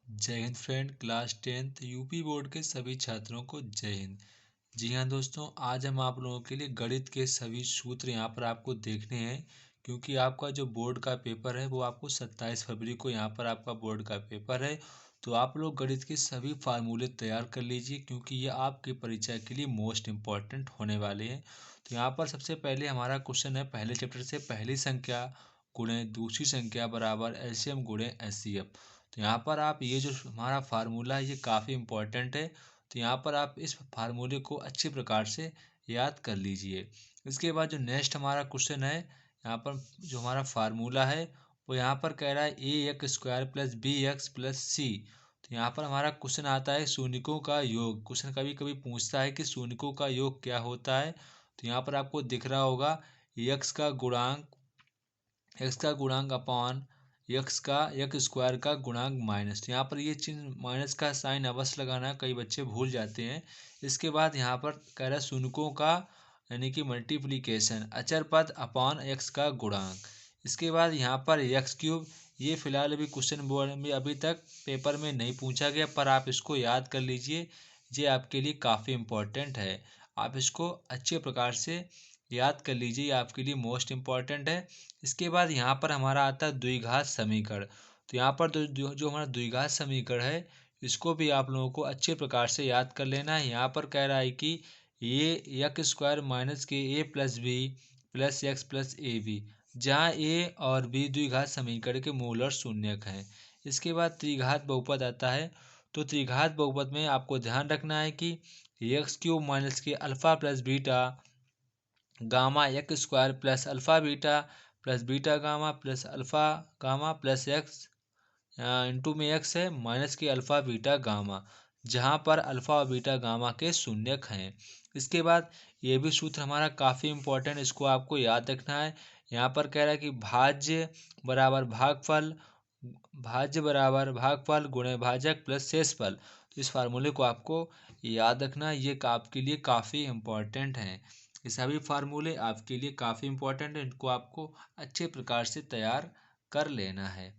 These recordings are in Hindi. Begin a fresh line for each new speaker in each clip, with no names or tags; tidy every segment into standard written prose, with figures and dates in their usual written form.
जय Hind friend. Class 10th UP board के सभी छात्रों को जय हिंद। जी हाँ दोस्तों, आज हम आप लोगों के लिए गणित के सभी सूत्र यहाँ पर आपको देखने हैं, क्योंकि आपका जो बोर्ड का पेपर है वो आपको 27 फरवरी को यहाँ पर आपका बोर्ड का पेपर है। तो आप लोग गणित के सभी फार्मूले तैयार कर लीजिए, क्योंकि ये आपकी परीक्षा के लिए मोस्ट इम्पॉर्टेंट होने वाले हैं। तो यहाँ पर सबसे पहले हमारा क्वेश्चन है पहले चैप्टर से, पहली संख्या गुणे दूसरी संख्या बराबर एलसीएम गुणे एचसीएफ। तो यहाँ पर आप ये जो हमारा फार्मूला है ये काफ़ी इम्पोर्टेंट है। तो यहाँ पर आप इस फार्मूले को अच्छी प्रकार से याद कर लीजिए। इसके बाद जो नेक्स्ट हमारा क्वेश्चन है, यहाँ पर जो हमारा फार्मूला है वो यहाँ पर कह रहा है ax² प्लस bx+c। तो यहाँ पर हमारा क्वेश्चन आता है शून्यकों का योग। क्वेश्चन कभी कभी पूछता है कि शून्यकों का योग क्या होता है। तो यहाँ पर आपको दिख रहा होगा x का गुणांक अपॉन x² का गुणांक माइनस। तो यहाँ पर ये चिन्ह माइनस का साइन अवश्य लगाना है, कई बच्चे भूल जाते हैं। इसके बाद यहाँ पर कह रहा है शून्यकों का यानी कि मल्टीप्लिकेशन अचर पद अपॉन x का गुणांक। इसके बाद यहाँ पर x³, ये फिलहाल अभी क्वेश्चन बोर्ड में अभी तक पेपर में नहीं पूछा गया, पर आप इसको याद कर लीजिए, ये आपके लिए काफ़ी इम्पोर्टेंट है। आप इसको अच्छे प्रकार से याद कर लीजिए, आपके लिए मोस्ट इम्पॉर्टेंट है। इसके बाद यहाँ पर हमारा आता है द्विघात समीकरण। तो यहाँ पर जो हमारा द्विघात समीकरण है इसको भी आप लोगों को अच्छे प्रकार से याद कर लेना है। यहाँ पर कह रहा है कि ये x² माइनस के a plus B plus X plus A B, जहाँ a और b द्विघात समीकरण के मूल और शून्यक हैं। इसके बाद त्रिघात बहुपद आता है। तो त्रिघात बहुपद में आपको ध्यान रखना है कि x³ माइनस के alpha plus beta gamma x² plus alpha beta plus beta gamma plus alpha gamma plus x into में एक्स है माइनस के अल्फ़ा बीटा गामा, जहाँ पर अल्फ़ा और बीटा गामा के शून्यक हैं। इसके बाद ये भी सूत्र हमारा काफ़ी इम्पोर्टेंट, इसको आपको याद रखना है। यहाँ पर कह रहा है कि भाज्य बराबर भागफल गुणे भाजक प्लस शेषफल। तो इस फार्मूले को आपको याद रखना, ये आपके लिए काफ़ी इम्पोर्टेंट हैं। ये सभी फार्मूले आपके लिए काफ़ी इम्पोर्टेंट है, इनको आपको अच्छे प्रकार से तैयार कर लेना है।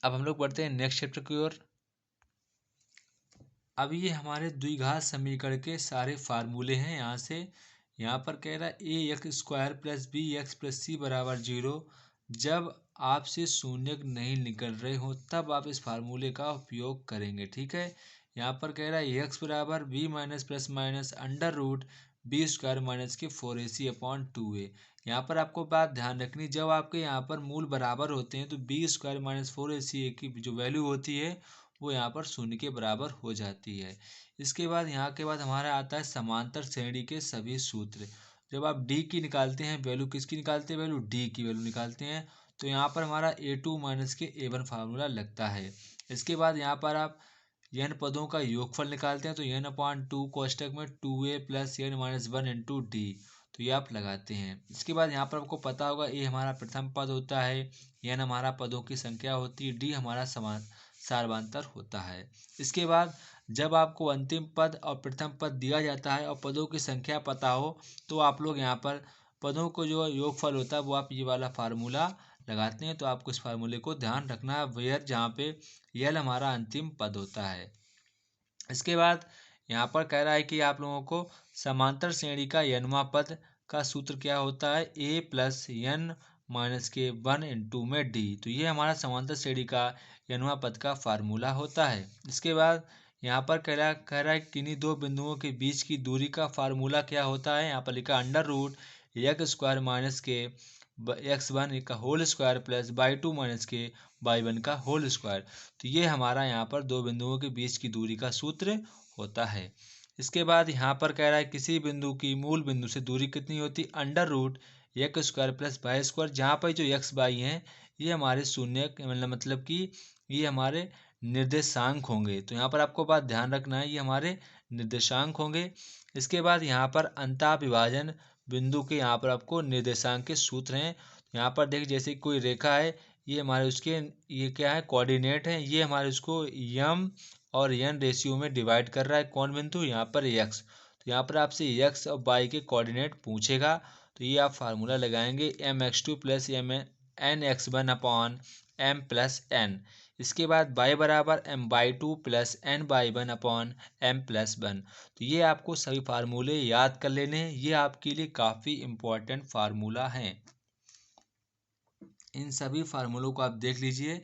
अब हम लोग बढ़ते हैं नेक्स्ट चैप्टर की ओर। अब ये हमारे द्विघात समीकरण के सारे फार्मूले हैं। यहाँ पर कह रहा है ax² प्लस bx+c बराबर 0। जब आपसे शून्यक नहीं निकल रहे हो तब आप इस फार्मूले का उपयोग करेंगे, ठीक है। यहाँ पर कह रहा है x बराबर b minus plus minus under root b² minus के 4ac/2a। यहाँ पर आपको बात ध्यान रखनी, जब आपके यहाँ पर मूल बराबर होते हैं तो b² माइनस 4ac की जो वैल्यू होती है वो यहाँ पर शून्य के बराबर हो जाती है। इसके बाद यहाँ के बाद हमारा आता है समांतर श्रेणी के सभी सूत्र। जब आप डी की निकालते हैं वैल्यू, किसकी निकालते हैं वैल्यू, डी की वैल्यू निकालते हैं, तो यहाँ पर हमारा a2 माइनस के a1 फार्मूला लगता है। इसके बाद यहाँ पर आप n पदों का योगफल निकालते हैं, तो n/2 कोष्टक में 2a plus n minus 1 into D, तो ये आप लगाते हैं। इसके बाद यहाँ पर आपको पता होगा a हमारा प्रथम पद होता है, n हमारा पदों की संख्या होती है, d हमारा सार्वधातुक होता है। इसके बाद जब आपको अंतिम पद और प्रथम पद दिया जाता है और पदों की संख्या पता हो तो आप लोग यहाँ पर पदों को जो योगफल होता है वो आप ये वाला फार्मूला लगाते हैं। तो आपको इस फार्मूले को ध्यान रखना है, वेयर जहाँ पे यल हमारा अंतिम पद होता है। इसके बाद यहाँ पर कह रहा है कि आप लोगों को समांतर श्रेणी का n वां पद का सूत्र क्या होता है, a प्लस n माइनस के 1 इंटू में d। तो ये हमारा समांतर श्रेणी का n वां पद का फार्मूला होता है। इसके बाद यहाँ पर कह रहा है किन्हीं दो बिंदुओं के बीच की दूरी का फार्मूला क्या होता है। यहाँ पर लिखा अंडर रूट x² माइनस के x1 का whole square plus y2 minus के y1 का होल स्क्वायर। तो ये हमारा यहाँ पर दो बिंदुओं के बीच की दूरी का सूत्र होता है। इसके बाद यहाँ पर कह रहा है किसी बिंदु की मूल बिंदु से दूरी कितनी होती है, under root x² plus y², जहाँ पर जो x y हैं ये हमारे शून्य मतलब कि ये हमारे निर्देशांक होंगे। तो यहाँ पर आपको बात ध्यान रखना है, ये हमारे निर्देशांक होंगे। इसके बाद यहाँ पर अंतः विभाजन बिंदु के यहाँ पर आपको निर्देशांक के सूत्र हैं। यहाँ पर देखिए जैसे कोई रेखा है, ये हमारे उसके ये क्या है, कोऑर्डिनेट है, ये हमारे उसको m और n रेशियो में डिवाइड कर रहा है। कौन बिंदु, यहाँ पर x। तो यहाँ पर आपसे x और y के कोऑर्डिनेट पूछेगा, तो ये आप फार्मूला लगाएंगे mx2 plus N X one upon M plus N. इसके बाद y बराबर M by two plus N by one upon M plus one. तो ये आपको सभी फार्मूले याद कर लेने हैं, ये आपके लिए काफ़ी इम्पोर्टेंट फार्मूला हैं। इन सभी फार्मूलों को आप देख लीजिए,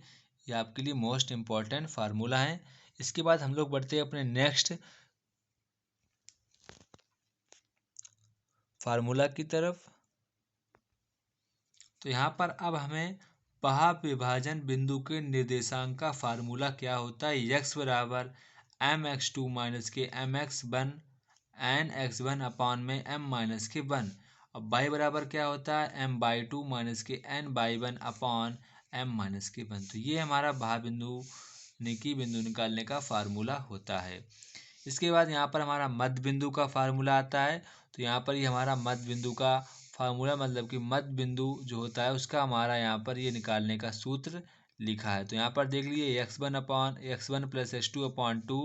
ये आपके लिए मोस्ट इम्पॉर्टेंट फार्मूला है। इसके बाद हम लोग बढ़ते हैं अपने नेक्स्ट फार्मूला की तरफ। तो यहाँ पर अब हमें भाप विभाजन बिंदु के निर्देशांक का फार्मूला क्या होता है। यक्स बराबर एम एक्स टू माइनस के M X one N X one upon में एम माइनस के वन। अब बाई बराबर क्या होता है एम बाई टू माइनस के N by one upon M minus के वन। तो ये हमारा भाप बिंदु बिंदु निकालने का फार्मूला होता है। इसके बाद यहाँ पर हमारा मध्य बिंदु का फार्मूला आता है। तो यहाँ पर ये हमारा मध्य बिंदु का फार्मूला मतलब कि मध्य बिंदु जो होता है उसका हमारा यहाँ पर ये निकालने का सूत्र लिखा है। तो यहाँ पर देख लीजिए x one upon x one plus X two upon two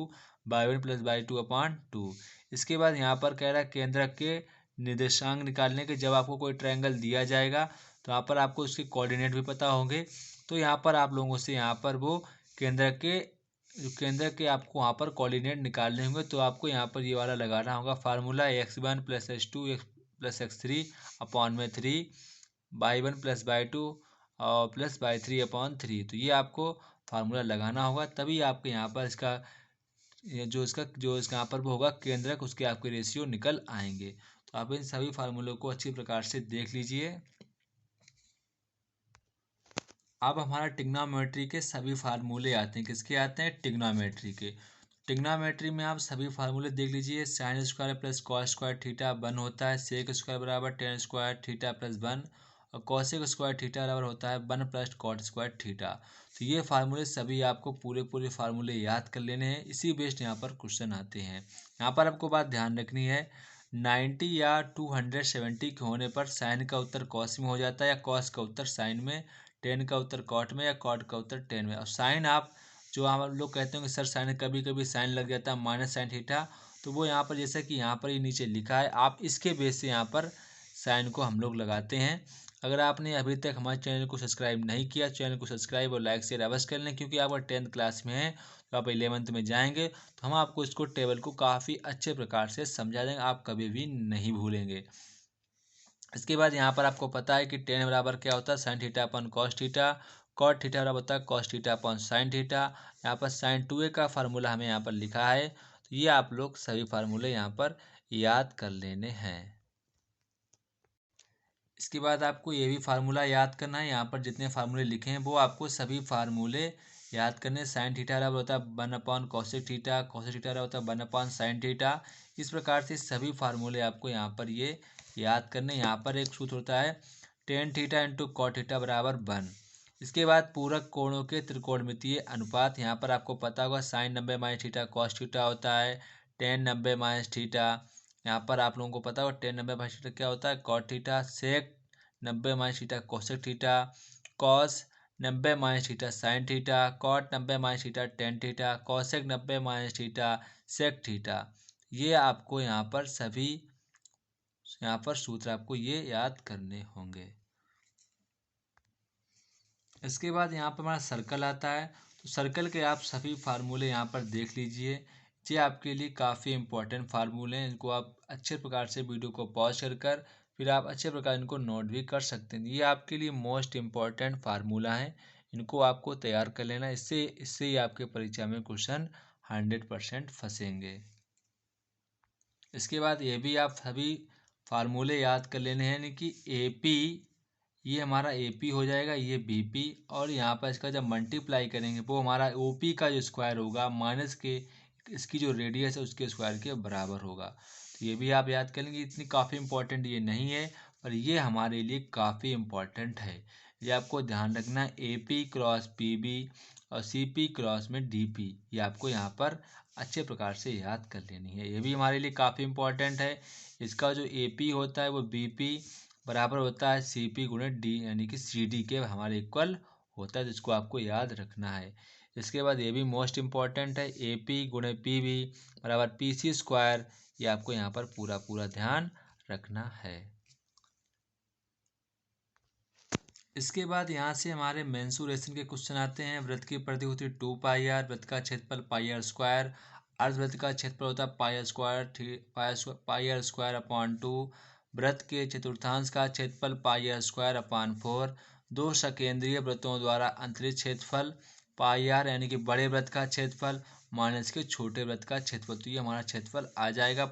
by one plus by two upon two. इसके बाद यहाँ पर कह रहा है केंद्रक के निर्देशांक निकालने के। जब आपको कोई ट्रायंगल दिया जाएगा तो यहाँ पर आपको उसके कोऑर्डिनेट भी पता होंगे। तो यहाँ पर आप लोगों से यहाँ पर वो केंद्र के आपको वहाँ पर कोऑर्डिनेट निकालने होंगे। तो आपको यहाँ पर ये वाला लगाना होगा formula X one plus X two X plus X three upon में three by one plus by two और plus by three upon three. तो ये आपको फार्मूला लगाना होगा, तभी आपके यहाँ पर इसका जो इसका यहाँ पर वो होगा केंद्रक, उसके आपके रेशियो निकल आएंगे। तो आप इन सभी फार्मूलों को अच्छी प्रकार से देख लीजिए। अब हमारा ट्रिग्नोमेट्री के सभी फार्मूले आते हैं। किसके आते हैं? ट्रिग्नोमेट्री के। ट्रिग्नोमेट्री में आप सभी फार्मूले देख लीजिए। Sine square plus cos square theta one होता है, सेक स्क्वायर बराबर tan square theta plus one और कॉसेक स्क्वायर थीटा बराबर होता है one plus cot square theta. तो ये फार्मूले सभी आपको पूरे फार्मूले याद कर लेने हैं, इसी बेस्ड यहाँ पर क्वेश्चन आते हैं। यहाँ पर आपको बात ध्यान रखनी है 90 या 270 के होने पर साइन का उत्तर कॉस में हो जाता है या कॉस का उत्तर साइन में, टेन का उत्तर कॉट में या कॉट का उत्तर टेन में। और साइन आप जो हम लोग कहते हैं कि सर साइन कभी कभी साइन लग जाता है माइनस साइन थीटा, तो वो यहाँ पर जैसे कि यहाँ पर ही नीचे लिखा है, आप इसके बेस से यहाँ पर साइन को हम लोग लगाते हैं। अगर आपने अभी तक हमारे चैनल को सब्सक्राइब नहीं किया, चैनल को सब्सक्राइब और लाइक शेयर अवश्य कर लें, क्योंकि आप अगर 10th क्लास में हैं तो आप 11th में जाएंगे तो हम आपको इसको टेबल को काफ़ी अच्छे प्रकार से समझा देंगे, आप कभी भी नहीं भूलेंगे। इसके बाद यहाँ पर आपको पता है कि टेन बराबर क्या होता है साइन थीटा अपन कॉस थीटा, कॉट थीटा बराबर होता है कॉस थीटा अपन साइन थीटा। यहाँ पर साइन 2a का फार्मूला हमें यहाँ पर लिखा है। तो ये आप लोग सभी फार्मूले यहाँ पर याद कर लेने हैं। इसके बाद आपको ये भी फार्मूला याद करना है। यहाँ पर जितने फार्मूले लिखे हैं वो आपको सभी फार्मूले याद करने। साइन थीटा बराबर होता है one upon cosec theta, cosec theta बराबर होता है वन अपॉन साइन थीटा। इस प्रकार से सभी फार्मूले आपको यहाँ पर ये याद करने। यहाँ पर एक सूत्र होता है tan theta into cot theta बराबर वन। इसके बाद पूरक कोणों के त्रिकोणमितीय अनुपात। यहाँ पर आपको पता होगा sine 90 minus theta cos theta होता है, टेन 90 माइनस थीटा। यहाँ पर आप लोगों को पता होगा टेन 90 माइनस थीटा क्या होता है cot theta, sec 90 minus theta cosec theta, cos 90 minus theta sine theta, cot 90 minus theta tan theta, cosec 90 minus theta sec theta. ये आपको यहाँ पर सभी सूत्र आपको ये याद करने होंगे। इसके बाद यहाँ पर हमारा सर्कल आता है। तो सर्कल के आप सभी फार्मूले यहाँ पर देख लीजिए। ये आपके लिए काफ़ी इंपॉर्टेंट फार्मूले हैं, इनको आप अच्छे प्रकार से वीडियो को पॉज कर फिर आप अच्छे प्रकार इनको नोट भी कर सकते हैं। ये आपके लिए मोस्ट इम्पॉर्टेंट फार्मूला है, इनको आपको तैयार कर लेना। इससे ही आपके परीक्षा में क्वेश्चन 100% फंसेंगे। इसके बाद ये भी आप सभी फार्मूले याद कर लेने हैं, यानी कि AP ये हमारा AP हो जाएगा, ये BP, और यहाँ पर इसका जब मल्टीप्लाई करेंगे वो हमारा OP का जो स्क्वायर होगा माइनस के इसकी जो रेडियस है उसके स्क्वायर के बराबर होगा। तो ये भी आप याद कर लेंगे। इतनी काफ़ी इंपॉर्टेंट ये नहीं है, पर ये हमारे लिए काफ़ी इम्पॉर्टेंट है। ये आपको ध्यान रखना है AP क्रॉस PB और CP क्रॉस में DP, ये आपको यहाँ पर अच्छे प्रकार से याद कर लेनी है। ये भी हमारे लिए काफ़ी इम्पॉर्टेंट है। इसका जो AP होता है वो BP बराबर होता है CP गुणे D, यानी कि CD के हमारे इक्वल होता है, जिसको आपको याद रखना है। इसके बाद ये भी मोस्ट इम्पॉर्टेंट है AP गुणे PB बराबर PC स्क्वायर, ये आपको यहाँ पर पूरा ध्यान रखना है। इसके बाद यहाँ से हमारे मेंसुरेशन के क्वेश्चन आते हैं। वृत्त की परिधि होती है 2πr, वृत्त का क्षेत्रफल πr स्क्वायर, अर्धवृत्त का क्षेत्रफल होता है पाई r अपॉन 2, वृत्त के चतुर्थांश का क्षेत्रफल πr स्क्वायर अपॉन 4, दो सकेंद्रीय वृत्तों द्वारा अंतरित क्षेत्रफल πr यानी कि बड़े वृत्त का क्षेत्रफल माइनस के छोटे वृत्त का क्षेत्रफल। तो ये हमारा क्षेत्रफल आ जाएगा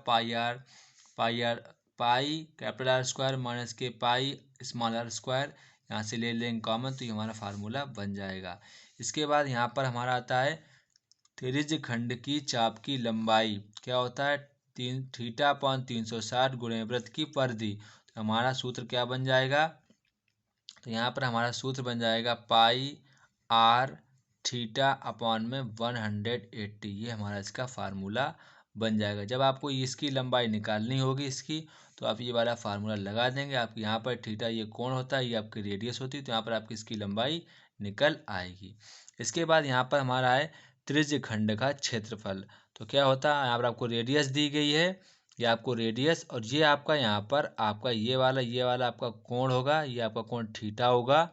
पाई कैपिटल आर स्क्वायर माइनस के पाई स्मॉल आर स्क्वायर, यहाँ से ले लेंगे कॉमन तो ये हमारा फार्मूला बन जाएगा। इसके बाद यहाँ पर हमारा आता है त्रिज्य खंड की चाप की लंबाई क्या होता है, थीटा अपॉन 360 गुणे वृत्त की परिधि। तो हमारा सूत्र क्या बन जाएगा, तो यहाँ पर हमारा सूत्र बन जाएगा पाई आर थीटा अपॉन में 180, ये हमारा इसका फार्मूला बन जाएगा। जब आपको इसकी लंबाई निकालनी होगी इसकी, तो आप ये वाला फार्मूला लगा देंगे। आपके यहाँ पर थीटा ये कोण होता है, ये आपकी रेडियस होती है, तो यहाँ पर आपकी इसकी लंबाई निकल आएगी। इसके बाद यहाँ पर हमारा है त्रिज्य खंड का क्षेत्रफल। तो क्या होता है, यहाँ पर आपको रेडियस दी गई है, ये आपको रेडियस, और ये आपका यहाँ पर आपका ये वाला आपका कोण होगा, ये आपका कोण थीटा होगा,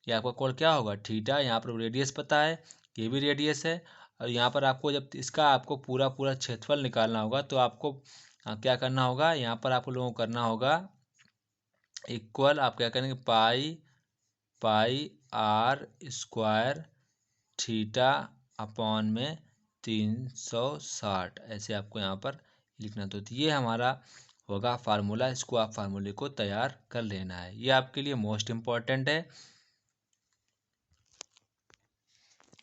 ये आपका कोण क्या होगा थीटा। यहाँ पर रेडियस पता है, ये भी रेडियस है। और यहाँ पर आपको जब इसका आपको पूरा क्षेत्रफल निकालना होगा तो आपको क्या करना होगा, यहाँ पर आप लोगों को करना होगा इक्वल, आप क्या करेंगे पाई आर स्क्वायर थीटा अपॉन में 360, ऐसे आपको यहाँ पर लिखना। तो ये हमारा होगा फार्मूला, इसको आप फार्मूले को तैयार कर लेना है, ये आपके लिए मोस्ट इम्पॉर्टेंट है।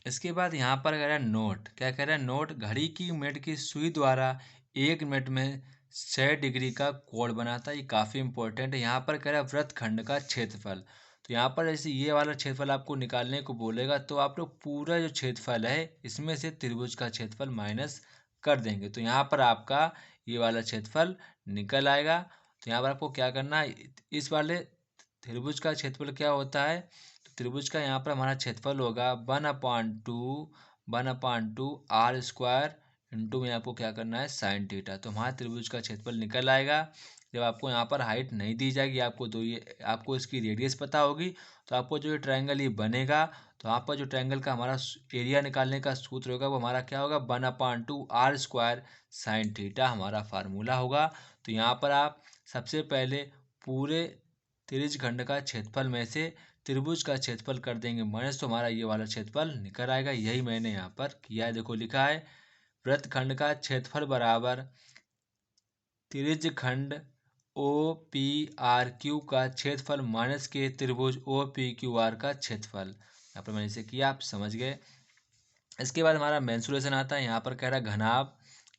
इसके बाद यहाँ पर कह रहा है नोट, क्या कह रहा है, नोट घड़ी की मिनट की सुई द्वारा 1 मिनट में 6 डिग्री का कोण बनाता है। ये काफ़ी इंपॉर्टेंट है। यहाँ पर कह रहा है वृत्त खंड का क्षेत्रफल। तो यहाँ पर जैसे ये वाला क्षेत्रफल आपको निकालने को बोलेगा, तो आप लोग पूरा जो क्षेत्रफल है इसमें से त्रिभुज का क्षेत्रफल माइनस कर देंगे, तो यहाँ पर आपका ये वाला क्षेत्रफल निकल आएगा। तो यहाँ पर आपको क्या करना है, इस वाले त्रिभुज का क्षेत्रफल क्या होता है, तो त्रिभुज का यहाँ पर हमारा क्षेत्रफल होगा 1/2 आर स्क्वायर इंटू में आपको क्या करना है साइन थीटा। तो हमारा त्रिभुज का क्षेत्रफल निकल आएगा। जब आपको यहाँ पर हाइट नहीं दी जाएगी, आपको इसकी रेडियस पता होगी, तो आपको जो ये ट्रायंगल ये बनेगा, तो यहाँ पर जो ट्रायंगल का हमारा एरिया निकालने का सूत्र होगा वो हमारा क्या होगा 1/2 आर स्क्वायर साइन थीटा हमारा फार्मूला होगा। तो यहाँ पर आप सबसे पहले पूरे त्रिज्य खंड का क्षेत्रफल में से त्रिभुज का क्षेत्रफल कर देंगे माइनस, तो हमारा ये वाला क्षेत्रफल निकल आएगा। यही मैंने यहाँ पर किया है, देखो लिखा है वृत्त खंड का क्षेत्रफल बराबर त्रिज्य खंड ओ पी आर क्यू का क्षेत्रफल माइनस के त्रिभुज ओ पी क्यू आर का क्षेत्रफल। यहाँ पर मैंने इसे किया, आप समझ गए। इसके बाद हमारा मेंसुरेशन आता है। यहाँ पर कह रहा है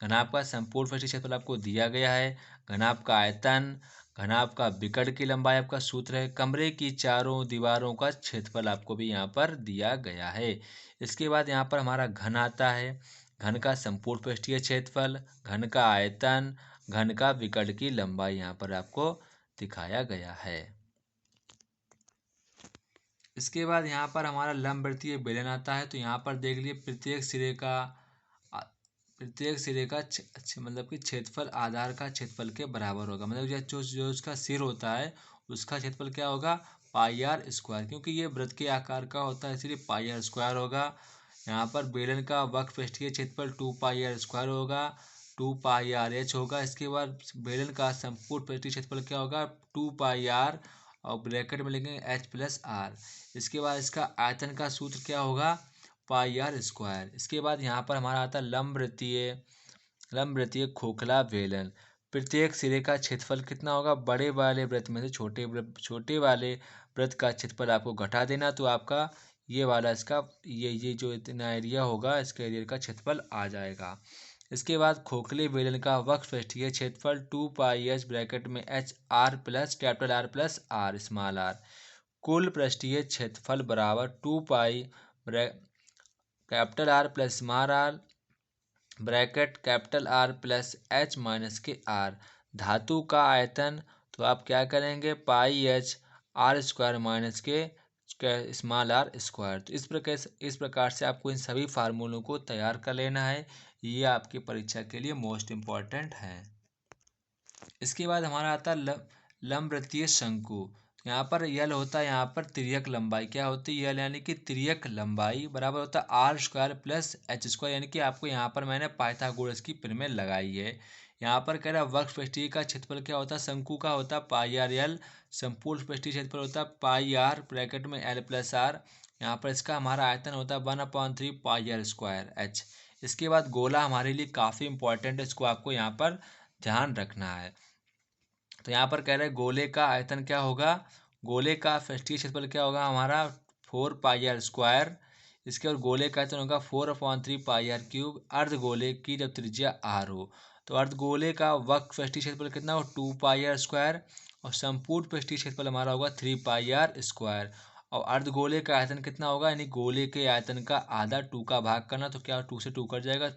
घनाभ का संपूर्ण पृष्ठीय क्षेत्रफल आपको दिया गया है, घनाभ का आयतन, घनाभ का विकर्ण की लंबाई आपका सूत्र है, कमरे की चारों दीवारों का क्षेत्रफल आपको भी यहाँ पर दिया गया है। इसके बाद यहाँ पर हमारा घन आता है, घन का संपूर्ण पृष्ठीय क्षेत्रफल, घन का आयतन, घन का विकर्ण की लंबाई यहाँ पर आपको दिखाया गया है। इसके बाद यहाँ पर हमारा लंबवृत्तीय बेलन आता है। तो यहाँ पर देख लिए प्रत्येक सिरे का मतलब कि क्षेत्रफल आधार का क्षेत्रफल के बराबर होगा। मतलब जो उसका सिर होता है उसका क्षेत्रफल क्या होगा पाई आर स्क्वायर, क्योंकि ये वृत्त के आकार का होता है इसलिए पाई आर स्क्वायर होगा। यहाँ पर बेलन का वक्र पृष्ठीय क्षेत्रफल 2 पाई आर स्क्वायर होगा, 2 पाई आर एच होगा। इसके बाद बेलन का संपूर्ण पृष्ठीय क्षेत्रफल क्या होगा 2 पाई आर और ब्रैकेट में लिखेंगे एच प्लस आर। इसके बाद इसका आयतन का सूत्र क्या होगा पाई आर स्क्वायर। इसके बाद यहाँ पर हमारा आता है लंबवृत्तीय खोखला बेलन। प्रत्येक सिरे का क्षेत्रफल कितना होगा, बड़े वाले वृत्त में से छोटे वाले वृत्त का क्षेत्रफल आपको घटा देना, तो आपका ये वाला इसका ये जो इतना एरिया होगा इसका एरिया का क्षेत्रफल आ जाएगा। इसके बाद खोखले बेलन का वक्र पृष्ठीय क्षेत्रफल 2 पाई एच ब्रैकेट में H R plus capital R plus R small R. कुल पृष्ठीय क्षेत्रफल बराबर 2 pi capital R plus small R bracket capital R plus H minus के आर। धातु का आयतन, तो आप क्या करेंगे pi H R square minus के स्मॉल आर स्क्वायर। तो इस प्रकार से आपको इन सभी फार्मूलों को तैयार कर लेना है, ये आपकी परीक्षा के लिए मोस्ट इम्पॉर्टेंट है। इसके बाद हमारा आता है लंबवृत्तीय शंकु। यहाँ पर यल होता है यहाँ पर तिर्यक लंबाई, क्या होती है यल यानी कि तिर्यक लंबाई बराबर होता है R square plus H square, यानी कि आपको यहाँ पर मैंने पाइथागोरस की प्रमेय लगाई है। यहाँ पर कह रहा है वक्र पृष्ठीय का क्षेत्रफल क्या होता है, शंकु का होता है पाई आर एल, संपूर्ण पृष्ठीय क्षेत्रफल होता है पाई आर ब्रैकेट में एल प्लस आर। यहाँ पर इसका हमारा आयतन होता है 1/3 पाई आर स्क्वायर एच। इसके बाद गोला हमारे लिए काफ़ी इंपॉर्टेंट है, इसको आपको यहाँ पर ध्यान रखना है। तो यहाँ पर कह रहे हैं गोले का आयतन क्या होगा, गोले का पृष्ठीय क्षेत्रफल क्या होगा हमारा 4 पाई आर स्क्वायर। इसके और गोले का आयतन होगा 4/3 पाई आर क्यूब। अर्ध गोले की जब त्रिज्या आर हो तो अर्ध गोले का वक्र पृष्ठीय क्षेत्रफल कितना हो 2 पाई आर स्क्वायर, और संपूर्ण पृष्ठीय क्षेत्रफल हमारा होगा 3 पाई आर स्क्वायर। और अर्ध गोले का आयतन कितना होगा, यानी गोले के आयतन का आधा 2 का भाग करना, तो क्या 2 से 2 कट जाएगा,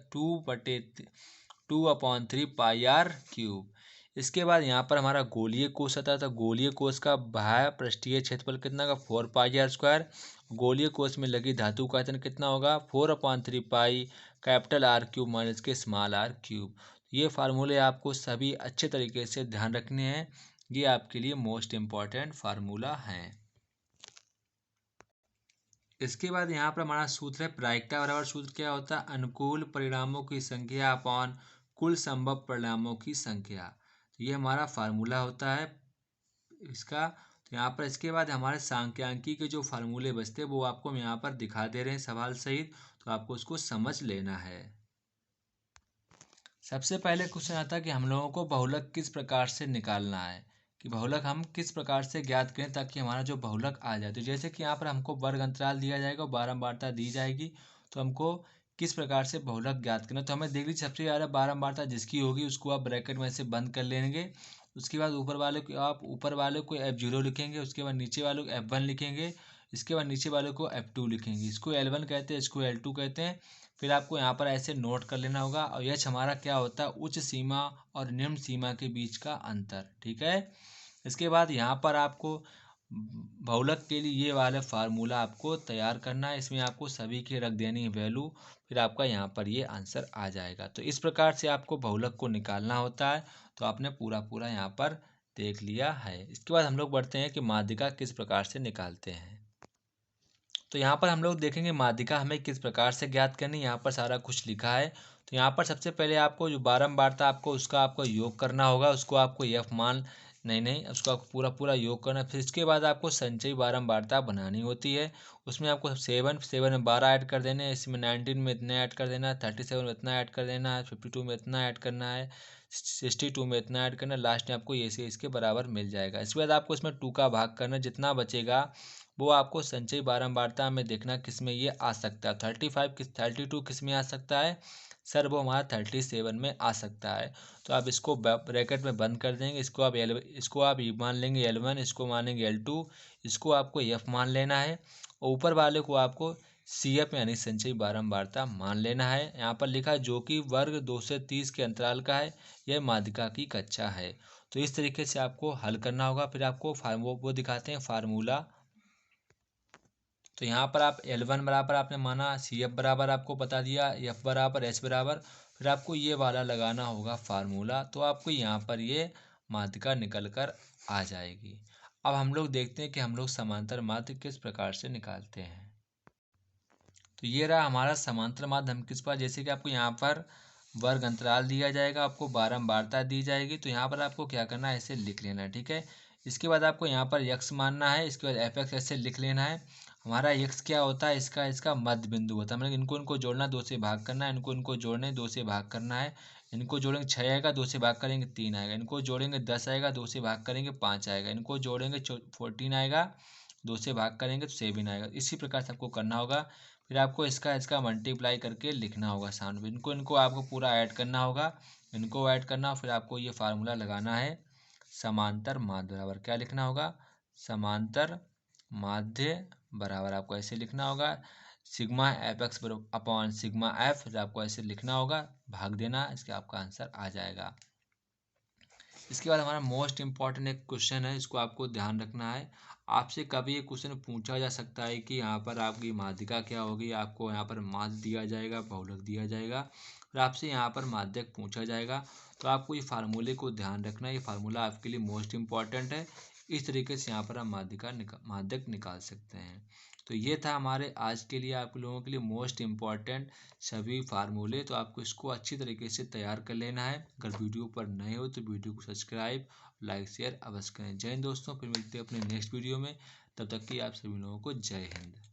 2/3 पाई आर क्यूब। इसके बाद यहाँ पर हमारा गोलीय कोष आता है, तो गोलीय कोष का बाह्य पृष्ठीय क्षेत्रफल कितना का 4 पाई आर स्क्वायर। गोलीय कोष में लगी धातु का आयतन कितना होगा 4/3 पाई कैपिटल आर क्यूब माइनस के स्मॉल आर क्यूब। ये फार्मूले आपको सभी अच्छे तरीके से ध्यान रखने हैं, ये आपके लिए मोस्ट इम्पॉर्टेंट फार्मूला हैं। इसके बाद यहाँ पर हमारा सूत्र है प्रायिकता बराबर सूत्र क्या होता है, अनुकूल परिणामों की संख्या अपॉन कुल संभव परिणामों की संख्या। तो ये हमारा फार्मूला होता है इसका। तो यहाँ पर इसके बाद हमारे सांख्यिकी के जो फार्मूले बचते हैं वो आपको हम यहाँ पर दिखा दे रहे हैं सवाल सहित, तो आपको उसको समझ लेना है। सबसे पहले क्वेश्चन आता है कि हम लोगों को बहुलक किस प्रकार से निकालना है, कि बहुलक हम किस प्रकार से ज्ञात करें ताकि हमारा जो बहुलक आ जाए। तो जैसे कि यहाँ पर हमको वर्ग अंतराल दिया जाएगा और बारंबारता दी जाएगी, तो हमको किस प्रकार से बहुलक ज्ञात करना, तो हमें देख लीजिए सबसे ज़्यादा बारंबारता जिसकी होगी उसको आप ब्रैकेट में से बंद कर लेंगे। उसके बाद ऊपर वाले को F0 लिखेंगे, उसके बाद नीचे वाले को F1 लिखेंगे, इसके बाद नीचे वाले को F2 लिखेंगे। इसको L1 कहते हैं, इसको L2 कहते हैं। फिर आपको यहाँ पर ऐसे नोट कर लेना होगा। और यह हमारा क्या होता है उच्च सीमा और निम्न सीमा के बीच का अंतर, ठीक है। इसके बाद यहाँ पर आपको बहुलक के लिए ये वाला फार्मूला आपको तैयार करना है, इसमें आपको सभी के रख देनी है वैल्यू, फिर आपका यहाँ पर ये आंसर आ जाएगा। तो इस प्रकार से आपको बहुलक को निकालना होता है। तो आपने पूरा यहाँ पर देख लिया है। इसके बाद हम लोग बढ़ते हैं कि माध्यिका किस प्रकार से निकालते हैं। तो यहाँ पर हम लोग देखेंगे माध्यिका हमें किस प्रकार से ज्ञात करनी, यहाँ पर सारा कुछ लिखा है। तो यहाँ पर सबसे पहले आपको जो बारंबारता आपको उसका आपको योग करना होगा, उसको आपको एफ मान नहीं उसको आपको पूरा योग करना है। फिर इसके बाद आपको संचयी बारंबारता बनानी होती है। उसमें आपको 7 में 12 ऐड कर देने हैं, इसमें 19 में इतना ऐड कर देना है, 37 में इतना ऐड कर देना है, 52 में इतना ऐड करना है, 62 में इतना ऐड करना है, लास्ट में आपको ये से इसके बराबर मिल जाएगा। इसके बाद आपको इसमें 2 का भाग करना, जितना बचेगा वो आपको संचयी बारंबारता में देखना किस में ये आ सकता है। 32 किस में आ सकता है सर, वो हमारा 37 में आ सकता है। तो आप इसको ब्रैकेट में बंद कर देंगे, इसको आप मान लेंगे L1, इसको मानेंगे L2, इसको आपको F मान लेना है, और ऊपर वाले को आपको CF यानी संचयी बारंबारता मान लेना है। यहाँ पर लिखा है जो कि वर्ग 2 से 30 के अंतराल का है, यह माध्यिका की कक्षा है। तो इस तरीके से आपको हल करना होगा। फिर आपको वो दिखाते हैं फार्मूला। तो यहाँ पर आप L1 बराबर आपने माना, CF बराबर आपको बता दिया, F बराबर H बराबर, फिर आपको ये वाला लगाना होगा फार्मूला। तो आपको यहाँ पर ये माध्यिका निकल कर आ जाएगी। अब हम लोग देखते हैं कि हम लोग समांतर माध्य किस प्रकार से निकालते हैं। तो ये रहा हमारा समांतर माध्य। हम किस पर, जैसे कि आपको यहाँ पर वर्ग अंतराल दिया जाएगा, आपको बारंबारता दी जाएगी, तो यहाँ पर आपको क्या करना है ऐसे लिख लेना है, ठीक है। इसके बाद आपको यहाँ पर x मानना है, इसके बाद fx ऐसे लिख लेना है। हमारा x क्या होता है, इसका मध्य बिंदु होता है। मतलब इनको जोड़ना, 2 से भाग करना है, इनको जोड़ने 2 से भाग करना है। इनको जोड़ेंगे 6 आएगा, 2 से भाग करेंगे 3 आएगा। इनको जोड़ेंगे 10 आएगा, 2 से भाग करेंगे 5 आएगा। इनको जोड़ेंगे 14 आएगा, 2 से भाग करेंगे तो 7 आएगा। इसी प्रकार से आपको करना होगा। फिर आपको इसका मल्टीप्लाई करके लिखना होगा सामने। इनको आपको पूरा ऐड करना होगा, इनको ऐड करना। फिर आपको ये फार्मूला लगाना है समांतर माध्य बराबर, क्या लिखना होगा, समांतर माध्य बराबर आपको ऐसे लिखना होगा sigma fx upon sigma f। फिर आपको ऐसे लिखना होगा, भाग देना, इसके आपका आंसर आ जाएगा। इसके बाद हमारा मोस्ट इम्पॉर्टेंट एक क्वेश्चन है, इसको आपको ध्यान रखना है। आपसे कभी ये क्वेश्चन पूछा जा सकता है कि यहाँ पर आपकी माध्यिका क्या होगी। आपको यहाँ पर माध्य दिया जाएगा, बहुलक दिया जाएगा, फिर आपसे यहाँ पर माध्यक पूछा जाएगा। तो आपको ये फार्मूले को ध्यान रखना है, ये फार्मूला आपके लिए मोस्ट इम्पॉर्टेंट है। इस तरीके से यहाँ पर हम माध्यक निकाल सकते हैं। तो ये था हमारे आज के लिए, आप लोगों के लिए मोस्ट इम्पॉर्टेंट सभी फार्मूले। तो आपको इसको अच्छी तरीके से तैयार कर लेना है। अगर वीडियो पर नए हो तो वीडियो को सब्सक्राइब, लाइक, शेयर अवश्य करें। जय हिंद दोस्तों, फिर मिलते हैं अपने नेक्स्ट वीडियो में। तब तक कि आप सभी लोगों को जय हिंद।